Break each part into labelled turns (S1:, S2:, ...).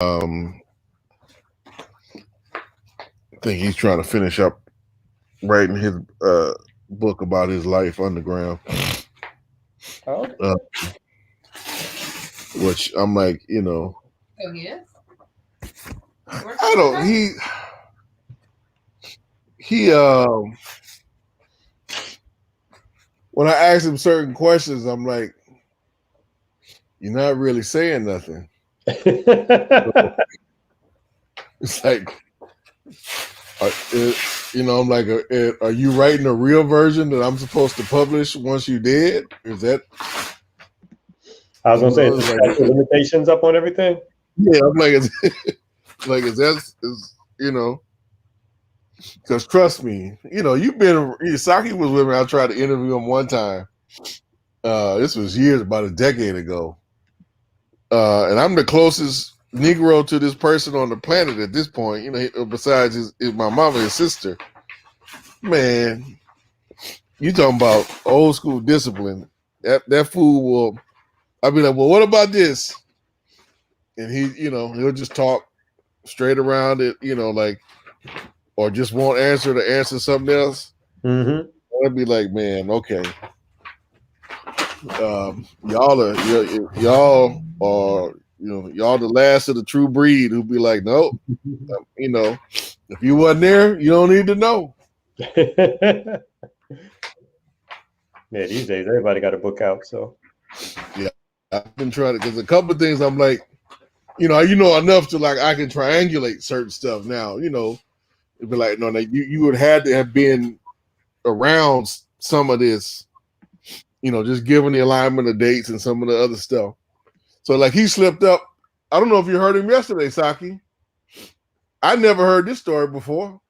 S1: I think he's trying to finish up writing his book about his life underground.
S2: Okay.
S1: Which I'm like,
S3: Oh, yes.
S1: I don't. He when I ask him certain questions, I'm like, you're not really saying nothing. It's like, I'm like, are you writing a real version that I'm supposed to publish once you did? Is that?
S2: I was gonna say, is the limitations up on everything?
S1: Yeah, I'm like, is because trust me, you've been. Saki was with me. I tried to interview him one time. This was years, about a decade ago, and I'm the closest Negro to this person on the planet at this point. Besides my mama, his sister. Man, you talking about old school discipline? That fool will. I'll be like, well, what about this? And he'll just talk straight around it, or just won't answer something else.
S2: Mm-hmm.
S1: I'd be like, man, okay. Y'all are y'all the last of the true breed who be like, nope. If you wasn't there, you don't need to know.
S2: Yeah, these days everybody got a book out, so
S1: yeah, I've been trying to, because a couple of things I'm like, you know enough to like I can triangulate certain stuff now. It'd be like, no, you would have to have been around some of this, just given the alignment of dates and some of the other stuff. So like he slipped up. I don't know if you heard him yesterday, Saki. I never heard this story before.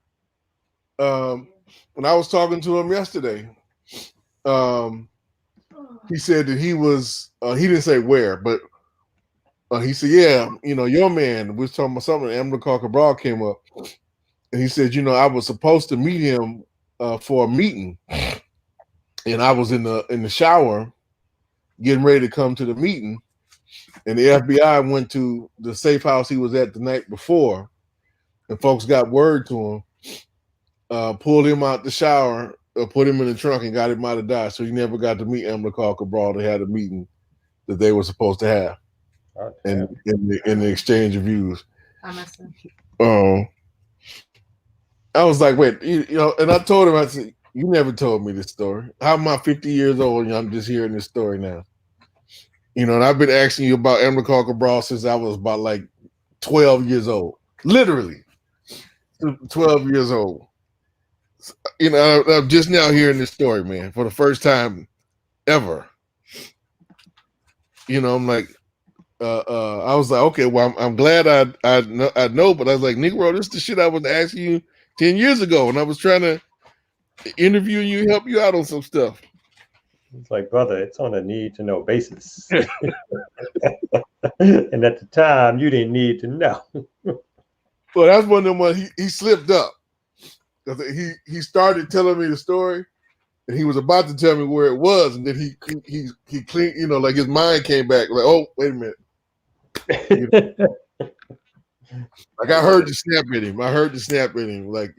S1: When I was talking to him yesterday, he said that he was, he didn't say where, but he said, yeah, your man, we was talking about something, Amilcar Cabral came up, and he said, I was supposed to meet him for a meeting, and I was in the shower getting ready to come to the meeting, and the FBI went to the safe house he was at the night before, and folks got word to him, pulled him out the shower, put him in the trunk, and got him out of Dodge. So he never got to meet Amilcar Cabral. They had a meeting that they were supposed to have, in the exchange of views. I was like, wait, and I told him, I said, you never told me this story. How am I 50 years old and I'm just hearing this story now? And I've been asking you about Amilcar Cabral since I was about like 12 years old. Literally 12 years old. I'm just now hearing this story, man, for the first time ever. I'm like, I was like, okay, well, I'm glad I know, but I was like, Negro, this is the shit I was asking you 10 years ago, and I was trying to interview you, help you out on some stuff.
S2: It's like, brother, it's on a need-to-know basis. And at the time, you didn't need to know.
S1: Well, that's one of them ones he slipped up. Because he started telling me the story, and he was about to tell me where it was, and then he cleaned, like his mind came back, like, oh, wait a minute. Like I heard the snap in him. Like,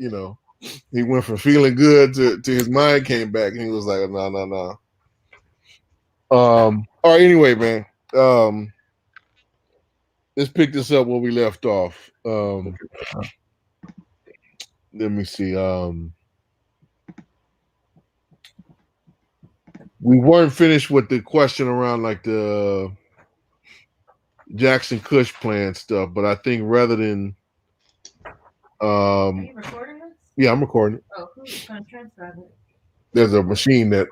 S1: he went from feeling good to his mind came back, and he was like, no. All right, anyway, man. Let's pick this up where we left off. Let me see. We weren't finished with the question around like the Jackson Kush plan stuff, but I think rather than
S3: Are you recording this?
S1: Yeah, I'm recording it.
S3: Oh, who's gonna transcribe it?
S1: There's a machine that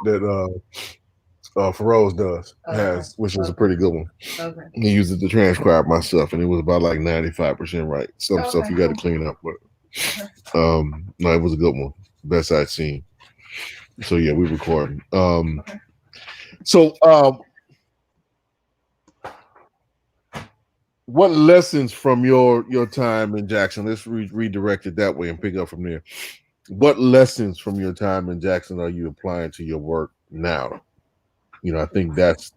S1: Feroz does has, which is a pretty good one.
S3: Okay.
S1: He uses it to transcribe my stuff, and it was about like 95% right. Some stuff you got to clean up, but no, it was a good one. Best I'd seen. So yeah, we recording. So what lessons from your time in Jackson? Let's redirect it that way and pick up from there. What lessons from your time in Jackson are you applying to your work now? You know, I think that's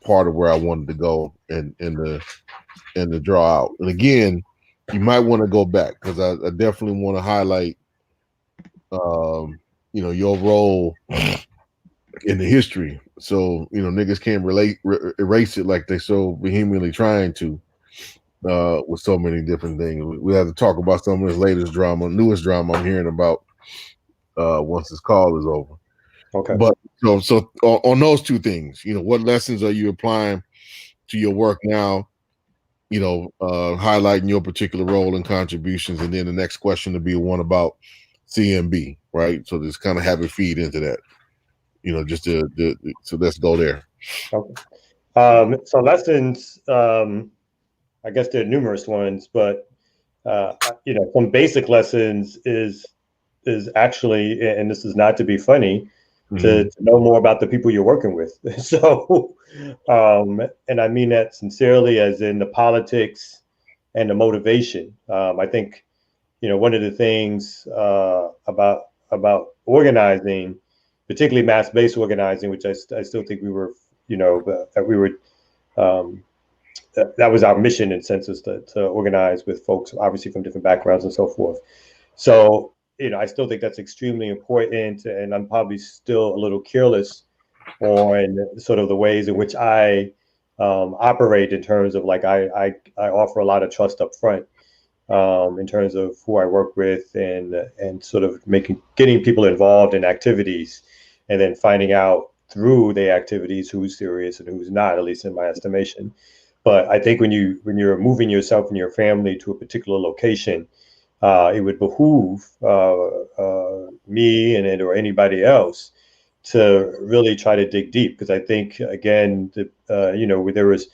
S1: part of where I wanted to go and the draw out. And again, you might want to go back because I definitely want to highlight, you know, your role in the history. So you know, niggas can't erase it like they so vehemently trying to. With so many different things, we have to talk about some of this newest drama I'm hearing about. Once this call is over.
S2: Okay.
S1: But so on those two things, you know, what lessons are you applying to your work now? You know, highlighting your particular role and contributions, and then the next question to be one about CMB, right? So just kind of have it feed into that. You know, just so let's go there.
S2: Okay. So lessons, I guess there are numerous ones, but you know, some basic lessons is actually, and this is not to be funny, to know more about the people you're working with. So, and I mean that sincerely, as in the politics and the motivation. I think, you know, one of the things about organizing, particularly mass-based organizing, which I still think we were, you know, that we were. That was our mission in census to organize with folks, obviously from different backgrounds and so forth. So, you know, I still think that's extremely important, and I'm probably still a little careless on sort of the ways in which I operate in terms of like I offer a lot of trust up front in terms of who I work with and sort of getting people involved in activities, and then finding out through the activities who's serious and who's not, at least in my estimation. But I think when you're moving yourself and your family to a particular location, it would behoove me or anybody else to really try to dig deep, because I think again, you know, there was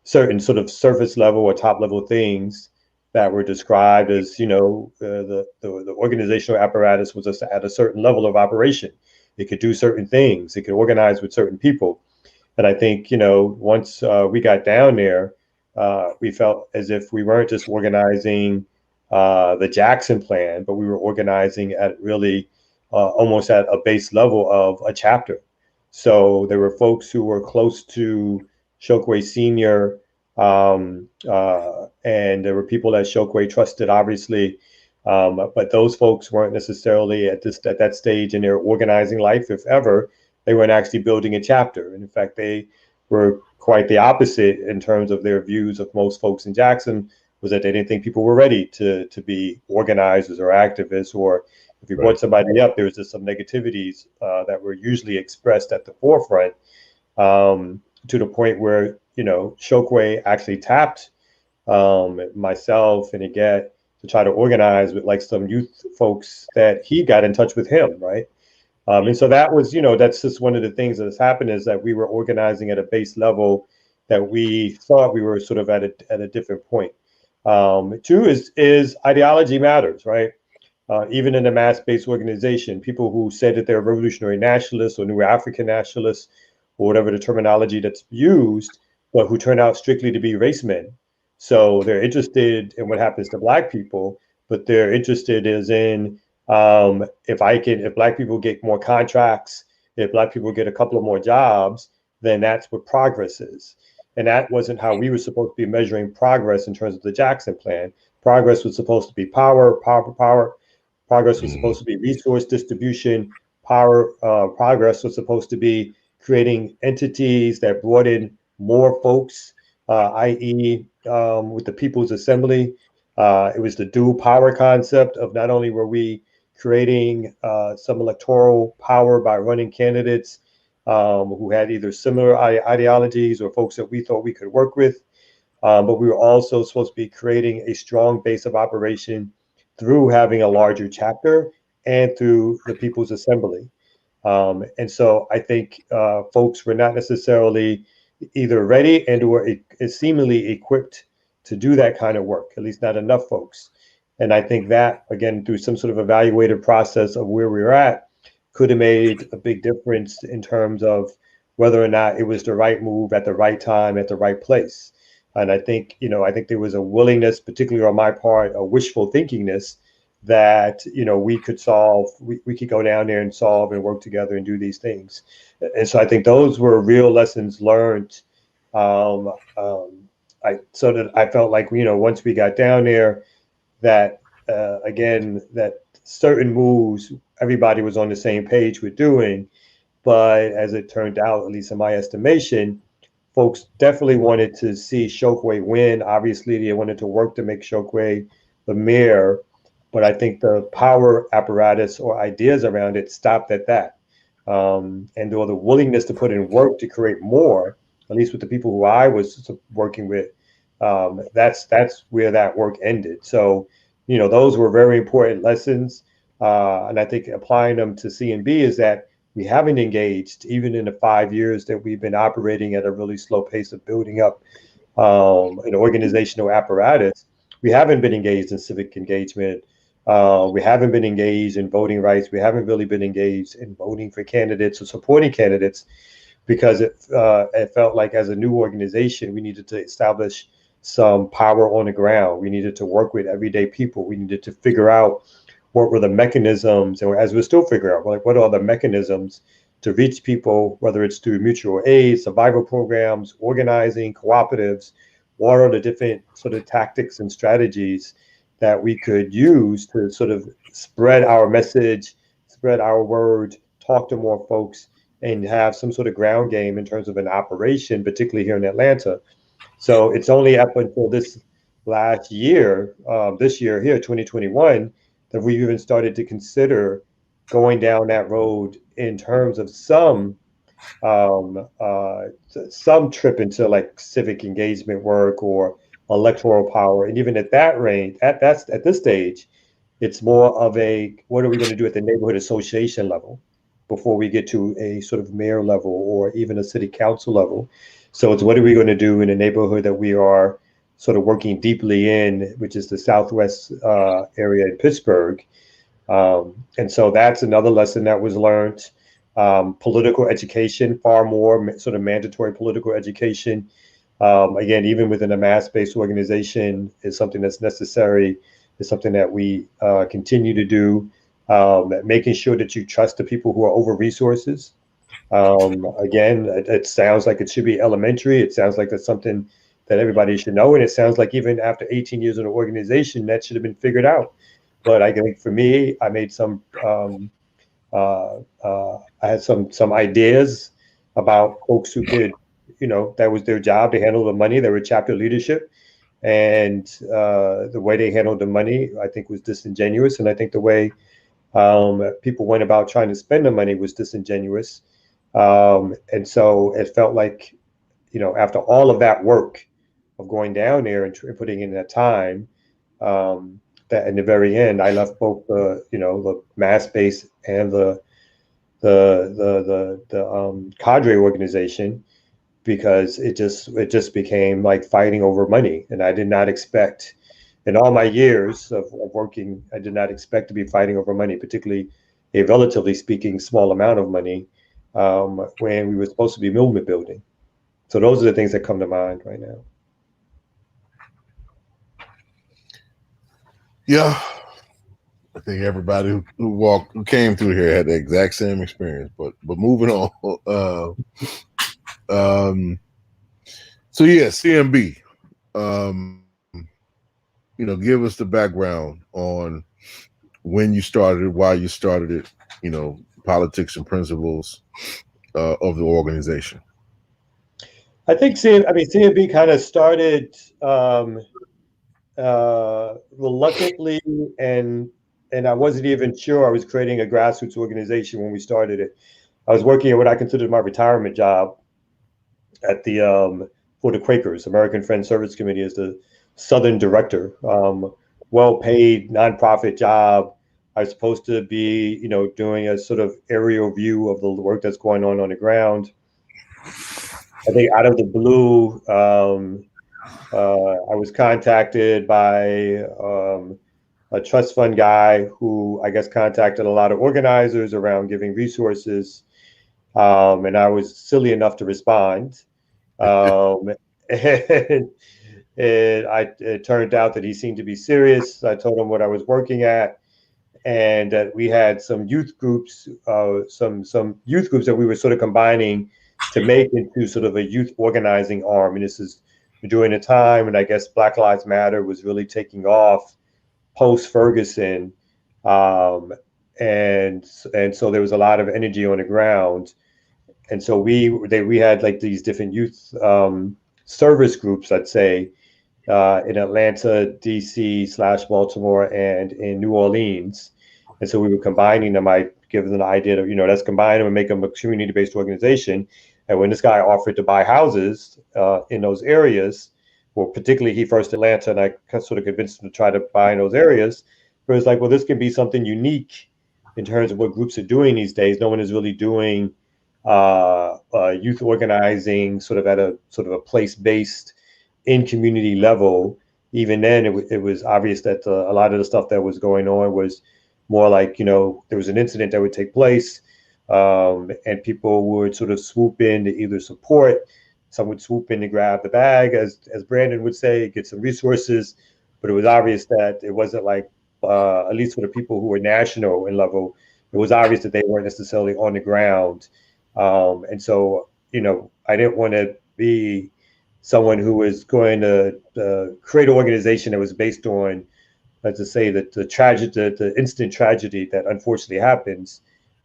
S2: certain sort of surface level or top level things that were described as, you know, the organizational apparatus was at a certain level of operation. It could do certain things. It could organize with certain people. And I think, you know, once we got down there, we felt as if we weren't just organizing the Jackson plan, but we were organizing at really almost at a base level of a chapter. So there were folks who were close to Chokwe Senior, and there were people that Chokwe trusted, obviously. But those folks weren't necessarily at that stage in their organizing life, if ever. They weren't actually building a chapter. And in fact, they were quite the opposite in terms of their views of most folks in Jackson, was that they didn't think people were ready to be organizers or activists, or if you brought somebody up, there was just some negativities that were usually expressed at the forefront, to the point where, you know, Chokwe actually tapped myself and Aget to try to organize with like some youth folks that he got in touch with him, right? And so that was, you know, that's just one of the things that has happened, is that we were organizing at a base level that we thought we were sort of at a different point. Two is ideology matters, right? Even in a mass-based organization, people who said that they're revolutionary nationalists or new African nationalists, or whatever the terminology that's used, but who turn out strictly to be race men. So they're interested in what happens to Black people, but they're interested is in if Black people get more contracts, if Black people get a couple of more jobs, then that's what progress is. And that wasn't how we were supposed to be measuring progress in terms of the Jackson plan. Progress was supposed to be power. Progress was supposed to be resource distribution. Progress was supposed to be creating entities that brought in more folks, i.e., with the People's Assembly. It was the dual power concept of not only were we creating some electoral power by running candidates who had either similar ideologies or folks that we thought we could work with, but we were also supposed to be creating a strong base of operation through having a larger chapter and through the People's Assembly. And so I think folks were not necessarily either ready and or seemingly equipped to do that kind of work, at least not enough folks. And I think that, again, through some sort of evaluative process of where we were at, could have made a big difference in terms of whether or not it was the right move at the right time, at the right place. And I think, you know, I think there was a willingness, particularly on my part, a wishful thinkingness, that, we could solve, we could go down there and solve and work together and do these things. And so I think those were real lessons learned. Um, um, so that I felt like, once we got down there, that again, that certain moves, everybody was on the same page with doing. But as it turned out, at least in my estimation, folks definitely wanted to see Chokwe win. Obviously, they wanted to work to make Chokwe the mayor. But I think the power apparatus or ideas around it stopped at that. And or the willingness to put in work to create more, at least with the people who I was working with, that's where that work ended. So, those were very important lessons. And I think applying them to C&B is that we haven't engaged, even in the 5 years that we've been operating at a really slow pace of building up an organizational apparatus. We haven't been engaged in civic engagement. We haven't been engaged in voting rights. We haven't really been engaged in voting for candidates or supporting candidates, because it felt like as a new organization, we needed to establish some power on the ground. We needed to work with everyday people. We needed to figure out what were the mechanisms, and as we're still figuring out, like, what are the mechanisms to reach people, whether it's through mutual aid, survival programs, organizing, cooperatives, what are the different sort of tactics and strategies that we could use to sort of spread our message, spread our word, talk to more folks, and have some sort of ground game in terms of an operation, particularly here in Atlanta. So it's only up until this last year, this year here, 2021, that we've even started to consider going down that road in terms of um, uh, some trip into like civic engagement work or electoral power. And even at that range, at this stage, it's more of a, what are we going to do at the neighborhood association level before we get to a sort of mayor level or even a city council level. So it's, what are we going to do in a neighborhood that we are sort of working deeply in, which is the Southwest area in Pittsburgh. And so that's another lesson that was learned. Political education, far more sort of mandatory political education. Again, even within a mass-based organization, is something that's necessary. Is something that we continue to do. Making sure that you trust the people who are over resources. Again, it sounds like it should be elementary. It sounds like that's something that everybody should know. And it sounds like even after 18 years in an organization, that should have been figured out. But I think for me, I made some, I had some ideas about folks who could, that was their job to handle the money. They were chapter leadership. And the way they handled the money, I think, was disingenuous. And I think the way people went about trying to spend the money was disingenuous. And so it felt like, after all of that work of going down there and putting in that time, that in the very end, I left both the mass base and the cadre organization, because it just became like fighting over money. And I did not expect, in all my years of working, I did not expect to be fighting over money, particularly a relatively speaking small amount of money, when we were supposed to be movement building. So those are the things that come to mind right now.
S1: Yeah, I think everybody who came through here had the exact same experience. But moving on. So yeah, CMB. Give us the background on when you started, why you started it. Politics and principles of the organization.
S2: I think CMB kind of started reluctantly, and I wasn't even sure I was creating a grassroots organization when we started it. I was working at what I considered my retirement job at the for the Quakers, American Friends Service Committee, as the Southern director. Well-paid nonprofit job. I was supposed to be, doing a sort of aerial view of the work that's going on the ground. I think out of the blue, I was contacted by a trust fund guy who I guess contacted a lot of organizers around giving resources. And I was silly enough to respond. And it turned out that he seemed to be serious. I told him what I was working at. and that we had some youth groups, some youth groups that we were sort of combining to make into sort of a youth organizing arm. And this is during a time when I guess Black Lives Matter was really taking off post Ferguson, and so there was a lot of energy on the ground, and so we had like these different youth service groups, let's say, in Atlanta, DC / Baltimore, and in New Orleans. And so we were combining them. I give them the idea of, let's combine them and make them a community-based organization. And when this guy offered to buy houses in those areas, well, particularly he first Atlanta, and I sort of convinced him to try to buy in those areas. But it's like, well, this can be something unique in terms of what groups are doing these days. No one is really doing youth organizing sort of at a place-based in community level. Even then, it was obvious that a lot of the stuff that was going on was more like, there was an incident that would take place, and people would sort of swoop in to either support, some would swoop in to grab the bag, as Brandon would say, get some resources. But it was obvious that it wasn't like, at least for the people who were national in level, it was obvious that they weren't necessarily on the ground. And so, I didn't want to be someone who was going to create an organization that was based on, let's just say, that the instant tragedy that unfortunately happens,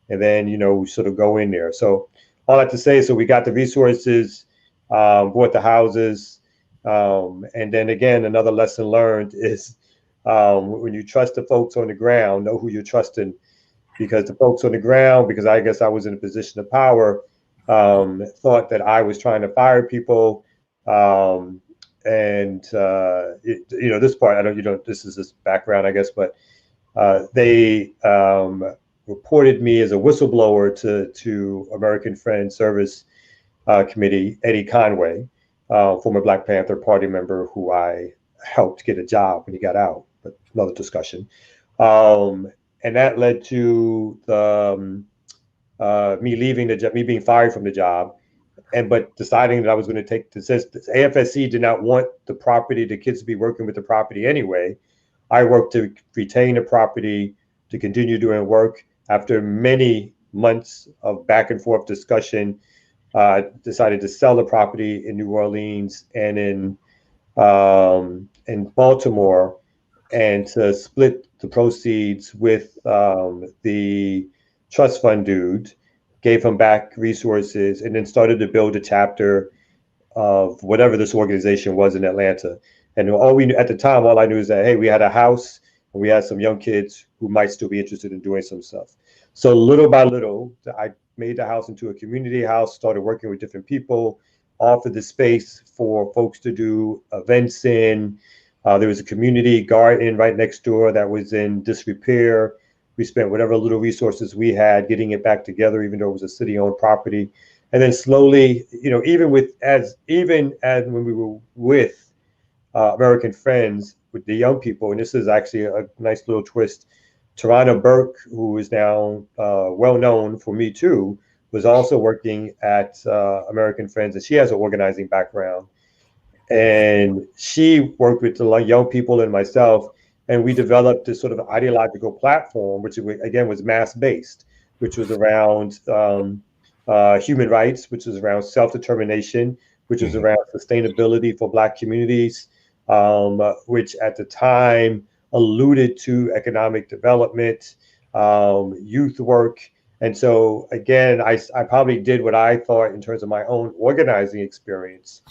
S2: and then sort of go in there. So all I have to say is, so we got the resources, bought the houses, and then again, another lesson learned is when you trust the folks on the ground, know who you're trusting, because the folks on the ground, because I guess I was in a position of power, thought that I was trying to fire people. This part, I don't, this is this background, I guess, but they reported me as a whistleblower to American Friends Service Committee, Eddie Conway, former Black Panther Party member who I helped get a job when he got out, but another discussion. And that led to me leaving the job, me being fired from the job, but deciding that I was going to take the AFSC did not want the property, the kids to be working with the property anyway. I worked to retain the property, to continue doing work. After many months of back and forth discussion, decided to sell the property in New Orleans and in Baltimore, and to split the proceeds with the trust fund dude, gave him back resources, and then started to build a chapter of whatever this organization was in Atlanta. And all we knew at the time, all I knew is that, hey, we had a house and we had some young kids who might still be interested in doing some stuff. So little by little, I made the house into a community house, started working with different people, offered the space for folks to do events in. There was a community garden right next door that was in disrepair. We spent whatever little resources we had getting it back together, even though it was a city-owned property. And then slowly, even as when we were with American Friends, with the young people, and this is actually a nice little twist, Tarana Burke, who is now well known for Me Too, was also working at American Friends, and she has an organizing background. And she worked with the young people and myself, and we developed this sort of ideological platform, which again was mass-based, which was around human rights, which was around self-determination, which was around sustainability for Black communities, which at the time alluded to economic development, youth work. And so again, I probably did what I thought in terms of my own organizing experience,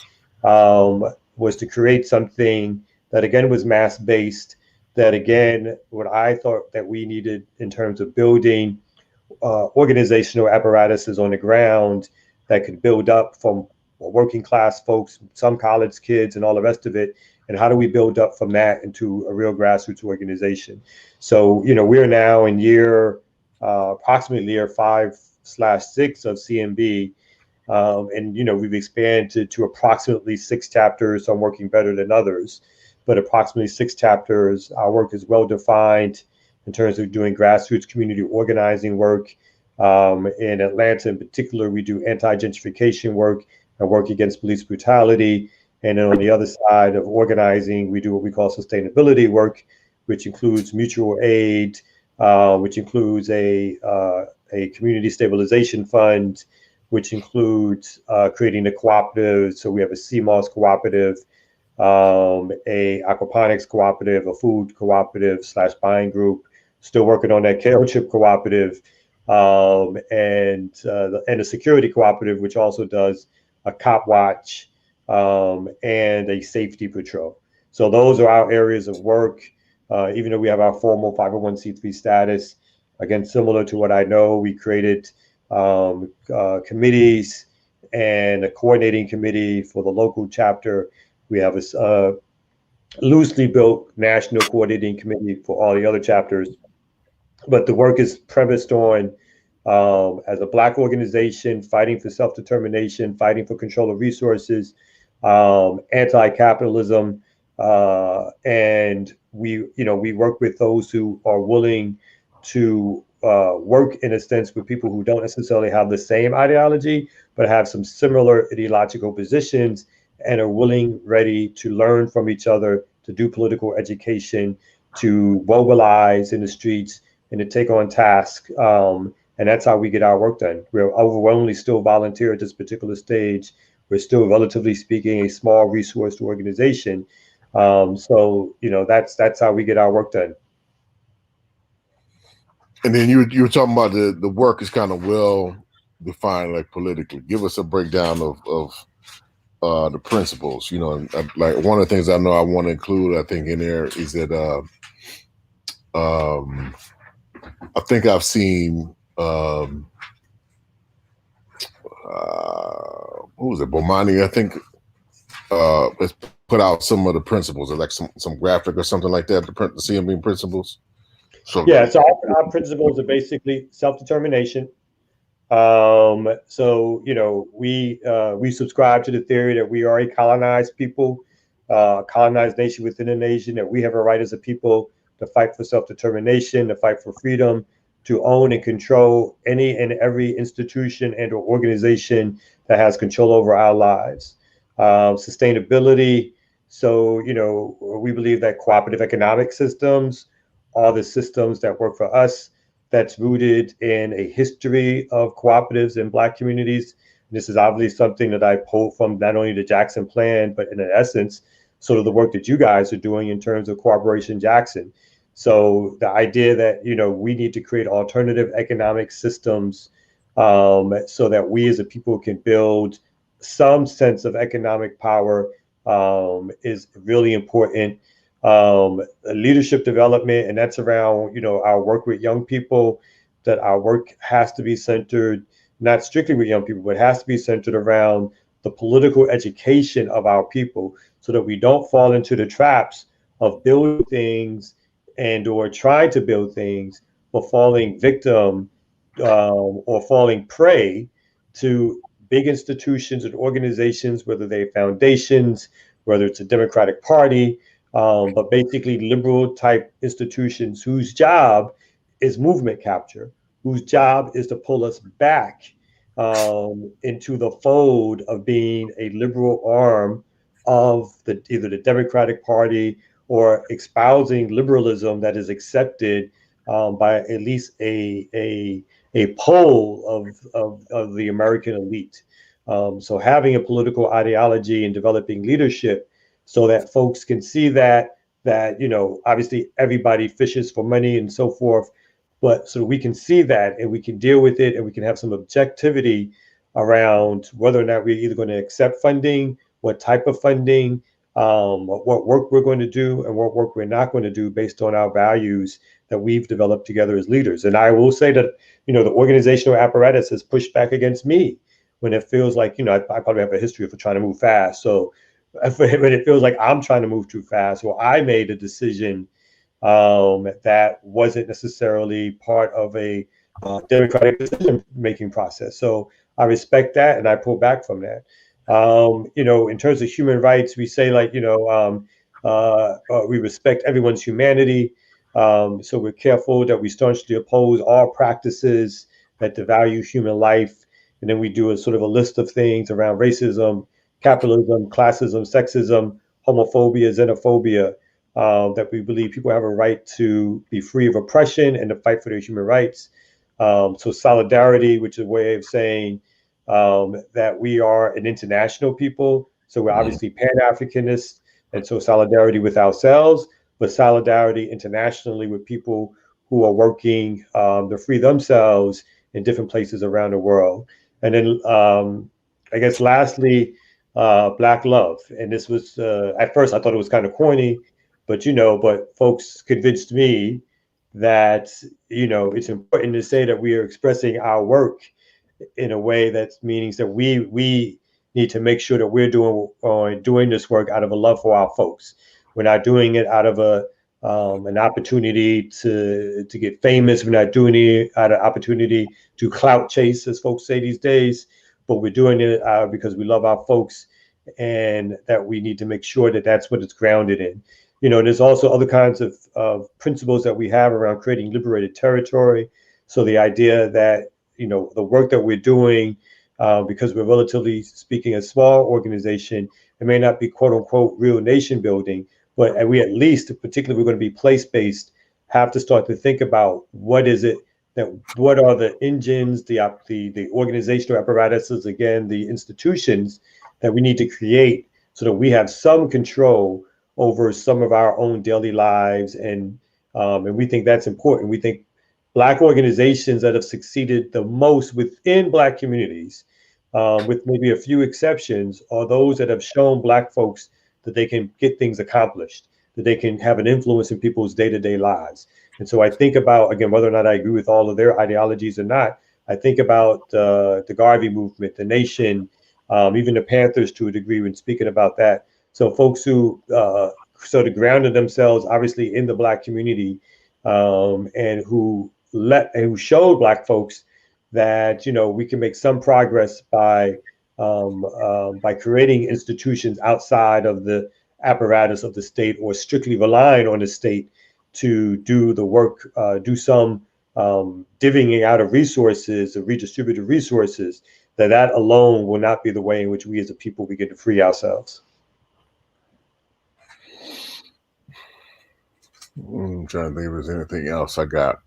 S2: was to create something that again was mass-based, that again, what I thought that we needed in terms of building organizational apparatuses on the ground that could build up from working class folks, some college kids and all the rest of it. And how do we build up from that into a real grassroots organization? So, we're now in approximately year 5/6 of CMB. And, we've expanded to approximately 6 chapters. Some working better than others, but approximately 6 chapters. Our work is well defined in terms of doing grassroots community organizing work. In Atlanta in particular, we do anti-gentrification work and work against police brutality. And then on the other side of organizing, we do what we call sustainability work, which includes mutual aid, which includes a community stabilization fund, which includes creating a cooperative. So we have a CMOS cooperative, a aquaponics cooperative, a food cooperative / buying group. Still working on that kale chip cooperative, and a security cooperative, which also does a cop watch, and a safety patrol. So those are our areas of work. Even though we have our formal 501c3 status, again, similar to what I know, we created committees and a coordinating committee for the local chapter. We have a loosely built national coordinating committee for all the other chapters. But the work is premised on, as a Black organization, fighting for self-determination, fighting for control of resources, anti-capitalism, and we work with those who are willing to work in a sense with people who don't necessarily have the same ideology, but have some similar ideological positions and are willing, ready to learn from each other, to do political education, to mobilize in the streets, and to take on tasks. And that's how we get our work done. We're overwhelmingly still volunteer at this particular stage. We're still, relatively speaking, a small resourced organization. So that's how we get our work done.
S1: And then you were talking about the work is kind of well defined, like politically. Give us a breakdown of the principles. Like one of the things I know I want to include, I think, in there is that I think I've seen who was it? Bomani, I think, has put out some of the principles, or like some graphic or something like that, the CMB principles.
S2: So our principles are basically self-determination. So we subscribe to the theory that we are a colonized people, colonized nation within a nation, that we have a right as a people to fight for self-determination, to fight for freedom, to own and control any and every institution and or organization that has control over our lives. Sustainability. So, we believe that cooperative economic systems are the systems that work for us, that's rooted in a history of cooperatives in Black communities. And this is obviously something that I pulled from not only the Jackson Plan, but in essence, sort of the work that you guys are doing in terms of Cooperation Jackson. So the idea that, we need to create alternative economic systems, so that we as a people can build some sense of economic power, is really important. Leadership development, and that's around, our work with young people, that our work has to be centered, not strictly with young people, but has to be centered around the political education of our people, so that we don't fall into the traps of building things and or trying to build things, but falling victim, or falling prey to big institutions and organizations, whether they're foundations, whether it's a Democratic Party, but basically liberal type institutions whose job is movement capture, whose job is to pull us back, into the fold of being a liberal arm of either the Democratic Party, or espousing liberalism that is accepted, by at least a poll of the American elite. So having a political ideology and developing leadership, so that folks can see that obviously everybody fishes for money and so forth, but so we can see that and we can deal with it, and we can have some objectivity around whether or not we're either going to accept funding, what type of funding, what work we're going to do, and what work we're not going to do based on our values that we've developed together as leaders. And I will say that, the organizational apparatus has pushed back against me when it feels like, I probably have a history of trying to move fast. So when it feels like I'm trying to move too fast, or I made a decision that wasn't necessarily part of a democratic decision-making process. So I respect that, and I pull back from that. In terms of human rights, we say we respect everyone's humanity. So we're careful that we staunchly oppose all practices that devalue human life. And then we do a sort of a list of things around racism, capitalism, classism, sexism, homophobia, xenophobia. that we believe people have a right to be free of oppression and to fight for their human rights. So solidarity, which is a way of saying that we are an international people. So we're obviously Pan-Africanists, and so solidarity with ourselves, but solidarity internationally with people who are working to free themselves in different places around the world. And then I guess lastly, Black love. And this was, at first I thought it was kind of corny, but but folks convinced me that, it's important to say that we are expressing our work in a way that means that we need to make sure that we're doing this work out of a love for our folks. We're not doing it out of an opportunity to get famous. We're not doing it out of opportunity to clout chase, as folks say these days, but we're doing it because we love our folks, and that we need to make sure that that's what it's grounded in. There's also other kinds of principles that we have around creating liberated territory. So the idea that, the work that we're doing, because we're relatively speaking a small organization, it may not be quote unquote real nation building, but we at least, particularly if we're going to be place-based, have to start to think about what are the engines, the organizational apparatuses, again, the institutions that we need to create so that we have some control over some of our own daily lives. And we think that's important. We think Black organizations that have succeeded the most within Black communities, with maybe a few exceptions, are those that have shown Black folks that they can get things accomplished, that they can have an influence in people's day-to-day lives. And so I think about, again, whether or not I agree with all of their ideologies or not, I think about the Garvey movement, the Nation, even the Panthers to a degree when speaking about that. So folks who sort of grounded themselves, obviously, in the Black community, and who showed Black folks that we can make some progress by creating institutions outside of the apparatus of the state, or strictly relying on the state to do the work, do some divvying out of resources, or redistributed resources. That alone will not be the way in which we as a people begin to free ourselves.
S1: I'm trying to think if there's anything else I got.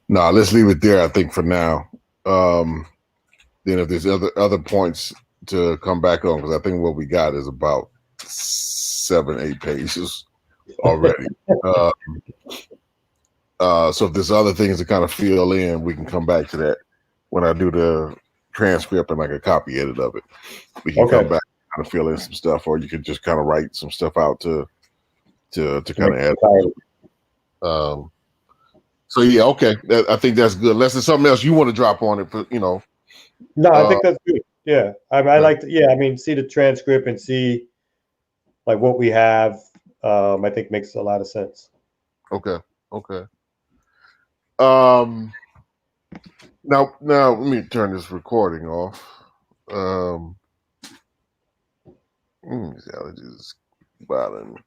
S1: No, let's leave it there, I think, for now. Then if there's other points to come back on, because I think what we got is about 7-8 pages already. So if there's other things to kind of fill in, we can come back to that when I do the transcript and like a copy edit of it. We can come back and kind of fill in some stuff, or you could just kind of write some stuff out to kind of add. So yeah, okay. I think that's good. Unless there's something else you want to drop on it,
S2: No, I think that's good. Yeah, I like to. Yeah, I mean, see the transcript and see like what we have. I think makes a lot of sense.
S1: Okay. Now let me turn this recording off. Allergies bothering me.